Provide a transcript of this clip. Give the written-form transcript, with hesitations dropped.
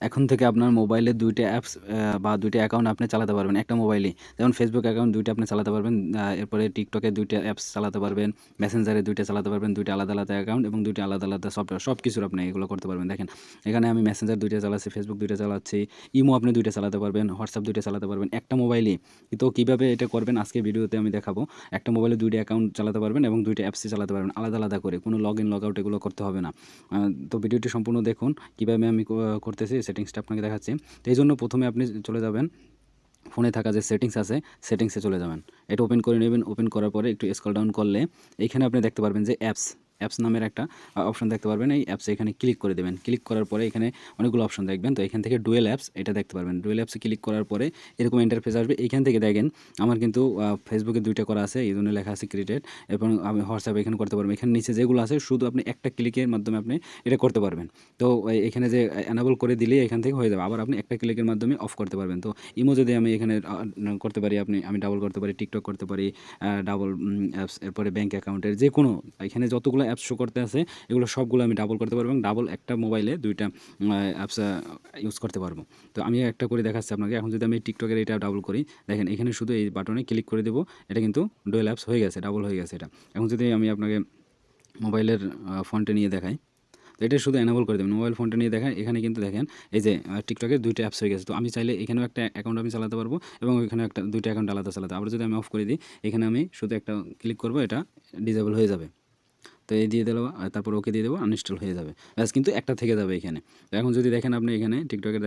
এখন থেকে আপনার মোবাইলে ২ টা অ্যাপস বা ২ টা অ্যাকাউন্ট আপনি চালাতে পারবেন একটা মোবাইলেই। যেমন Facebook অ্যাকাউন্ট ২ টা আপনি চালাতে পারবেন। এরপরে TikTok এ ২ টা অ্যাপস চালাতে পারবেন। Messenger এ ২ টা চালাতে পারবেন। ২ টা আলাদা, আলাদা অ্যাকাউন্ট এবং ২ টা আলাদা, আলাদা সফটওয়্যার। সবকিছুর আপনি এগুলো করতে পারবেন। দেখেন, এখানে আমি Messenger ২ টা চালাচ্ছি, Facebook ২ টা চালাচ্ছি, ইমো আপনি ২ টা চালাতে পারবেন, WhatsApp ২ টা চালাতে পারবেন একটা মোবাইলেই। তো কিভাবে এটা করবেন আজকের ভিডিওতে আমি দেখাবো। একটা মোবাইলে ২ টা অ্যাকাউন্ট চালাতে পারবেন এবং ২ টা অ্যাপসই চালাতে পারবেন আলাদা, আলাদা করে। কোনো লগইন, লগআউট এগুলো করতে হবে না। তো ভিডিওটি সম্পূর্ণ দেখুন। কিভাবে আমি করতেছি সেটিংসটা আপনাকে দেখাচ্ছি। তো এইজন্য প্রথমে আপনি চলে যাবেন, ফোনে থাকা যে সেটিংস আছে সেটিংসে চলে যাবেন। এটা ওপেন করে নেবেন। ওপেন করার পরে একটু স্ক্রল ডাউন করলে এইখানে আপনি দেখতে পারবেন যে অ্যাপস নামের একটা অপশন দেখতে পারবেন। এই অ্যাপসে এখানে ক্লিক করে দেবেন। ক্লিক করার পরে এখানে অনেকগুলো অপশন দেখবেন। তো এখান থেকে ডুয়েল অ্যাপস এটা দেখতে পারবেন। ডুয়েল অ্যাপসে ক্লিক করার পরে এরকম ইন্টারফেস আসবে। এইখান থেকে দেখেন আমার কিন্তু ফেসবুকে ২ টা করা আছে, এই জন্য লেখা আছে ক্রিয়েটেড, এবং আমি হোয়াটসঅ্যাপ এখানে করতে পারবেন। এখানে নিচে যেগুলো আছে শুধু আপনি একটা ক্লিকের মাধ্যমে আপনি এটা করতে পারবেন। তো এখানে যে এনাবল করে দিলেই এখান থেকে হয়ে যাবে। আবার আপনি একটা ক্লিকের মাধ্যমে অফ করতে পারবেন। তো ইমো যদি আমি এখানে করতে পারি, আমি ডাবল করতে পারি, টিকটক করতে পারি, ডাবল অ্যাপস, এরপরে ব্যাঙ্ক অ্যাকাউন্টের যে কোনো এখানে যতগুলো অ্যাপস শো করতে আছে এগুলো সবগুলো আমি ডাবল করতে পারবো এবং ডাবল একটা মোবাইলে ২ টা অ্যাপস ইউজ করতে পারবো। তো আমি একটা করে দেখাচ্ছি আপনাকে। এখন যদি আমি টিকটকের এটা ডাবল করি, দেখেন এখানে শুধু এই বাটনে ক্লিক করে দেবো, এটা কিন্তু ডুয়েল অ্যাপস হয়ে গেছে, ডাবল হয়ে গেছে এটা। এখন যদি আমি আপনাকে মোবাইলের ফন্টে নিয়ে দেখাই, তো এটা শুধু এনেবল করে দেবেন। মোবাইল ফোনটা নিয়ে দেখেন, এখানে কিন্তু দেখেন এই যে টিকটকের ২ টা অ্যাপস হয়ে গেছে। তো আমি চাইলে এখানেও একটা অ্যাকাউন্ট আমি চালাতে পারবো এবং ওইখানে একটা ২ টা অ্যাকাউন্ট আলাদা চালাতে। আবার যদি আমি অফ করে দিই, এখানে আমি শুধু একটা ক্লিক করবো, এটা ডিসেবল হয়ে যাবে। তো এই দিয়ে দিলাম, তারপর ওকে দিয়ে দেবো, আনইনস্টল হয়ে যাবে। ব্যাস, কিন্তু একটা থেকে যাবে এখানে। তো এখন যদি দেখেন আপনি এখানে টিকটকে